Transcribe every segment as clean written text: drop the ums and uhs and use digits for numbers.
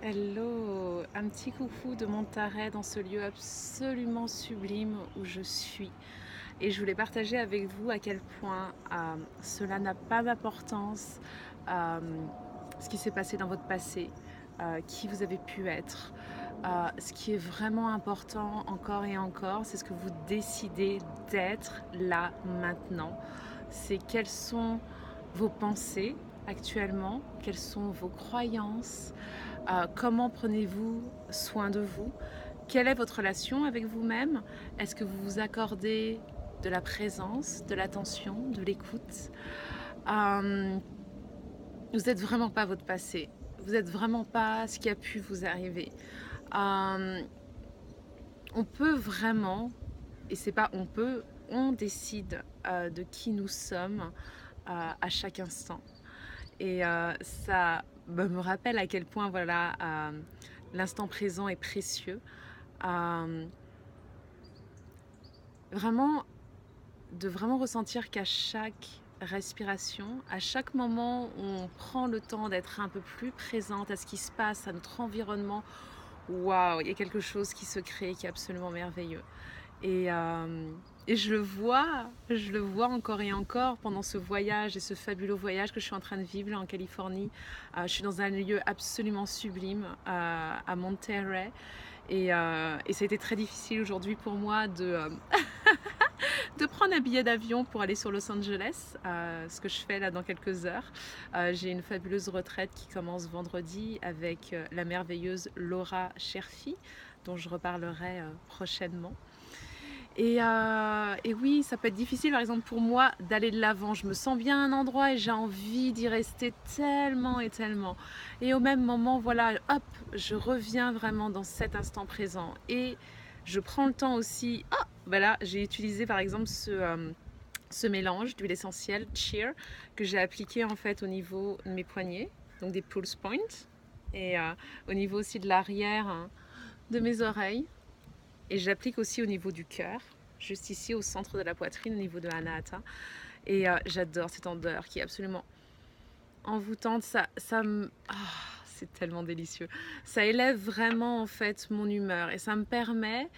Hello, un petit coucou de Montaret dans ce lieu absolument sublime où je suis. Et je voulais partager avec vous à quel point cela n'a pas d'importance, euh, ce qui s'est passé dans votre passé, qui vous avez pu être. Ce qui est vraiment important encore et encore, c'est ce que vous décidez d'être là maintenant. C'est quelles sont vos pensées actuellement, quelles sont vos croyances, comment prenez-vous soin de vous, quelle est votre relation avec vous-même, est-ce que vous vous accordez de la présence, de l'attention, de l'écoute. Vous n'êtes vraiment pas votre passé, vous n'êtes vraiment pas ce qui a pu vous arriver. Euh, on peut vraiment, et c'est pas on peut, on décide de qui nous sommes à chaque instant. Et ça me rappelle à quel point voilà, l'instant présent est précieux. Euh, vraiment, de vraiment ressentir qu'à chaque respiration, à chaque moment où on prend le temps d'être un peu plus présente à ce qui se passe, à notre environnement, waouh, il y a quelque chose qui se crée qui est absolument merveilleux. Et, euh, et je le vois encore et encore pendant ce voyage et ce fabuleux voyage que je suis en train de vivre là en Californie. Je suis dans un lieu absolument sublime à Monterey. Et ça a été très difficile aujourd'hui pour moi de prendre un billet d'avion pour aller sur Los Angeles, ce que je fais là dans quelques heures. J'ai une fabuleuse retraite qui commence vendredi avec la merveilleuse Laura Cherfi, dont je reparlerai prochainement. Et oui, ça peut être difficile, par exemple, pour moi, d'aller de l'avant. Je me sens bien à un endroit et j'ai envie d'y rester tellement et tellement. Et au même moment, voilà, hop, je reviens vraiment dans cet instant présent. Et je prends le temps aussi. Ah, voilà, j'ai utilisé par exemple ce mélange d'huile essentielle Cheer que j'ai appliqué en fait au niveau de mes poignets, donc des pulse points, et au niveau aussi de l'arrière hein, de mes oreilles. Et j'applique aussi au niveau du cœur, juste ici au centre de la poitrine, au niveau de Anahata. Et j'adore cette odeur qui est absolument envoûtante. C'est tellement délicieux. Ça élève vraiment en fait mon humeur et ça me permet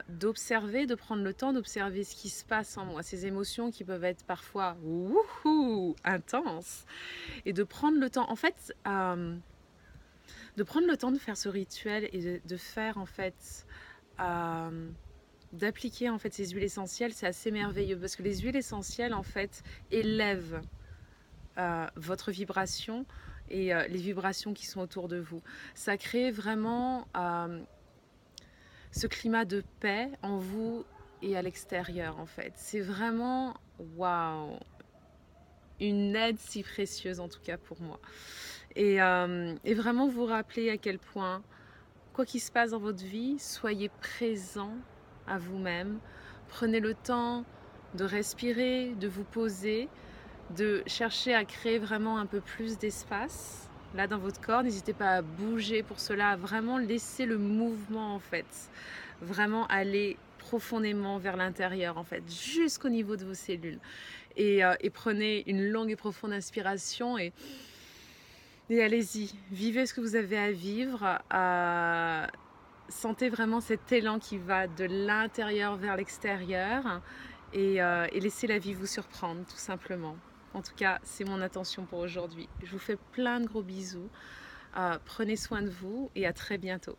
d'observer, de prendre le temps d'observer ce qui se passe en moi, ces émotions qui peuvent être parfois wouhou, intenses, et de prendre le temps, en fait, de prendre le temps de faire ce rituel et de faire en fait euh, d'appliquer en fait ces huiles essentielles, c'est assez merveilleux parce que les huiles essentielles en fait élèvent votre vibration et les vibrations qui sont autour de vous. Ça crée vraiment ce climat de paix en vous et à l'extérieur en fait. C'est vraiment waouh, une aide si précieuse en tout cas pour moi. Et vraiment vous rappeler à quel point quoi qu'il se passe dans votre vie, soyez présent à vous-même. Prenez le temps de respirer, de vous poser, de chercher à créer vraiment un peu plus d'espace. Là dans votre corps, n'hésitez pas à bouger pour cela, à vraiment laisser le mouvement en fait, vraiment aller profondément vers l'intérieur en fait, jusqu'au niveau de vos cellules. Et prenez une longue et profonde inspiration et allez-y, vivez ce que vous avez à vivre. Sentez vraiment cet élan qui va de l'intérieur vers l'extérieur et laissez la vie vous surprendre tout simplement. En tout cas, c'est mon intention pour aujourd'hui. Je vous fais plein de gros bisous. Prenez soin de vous et à très bientôt.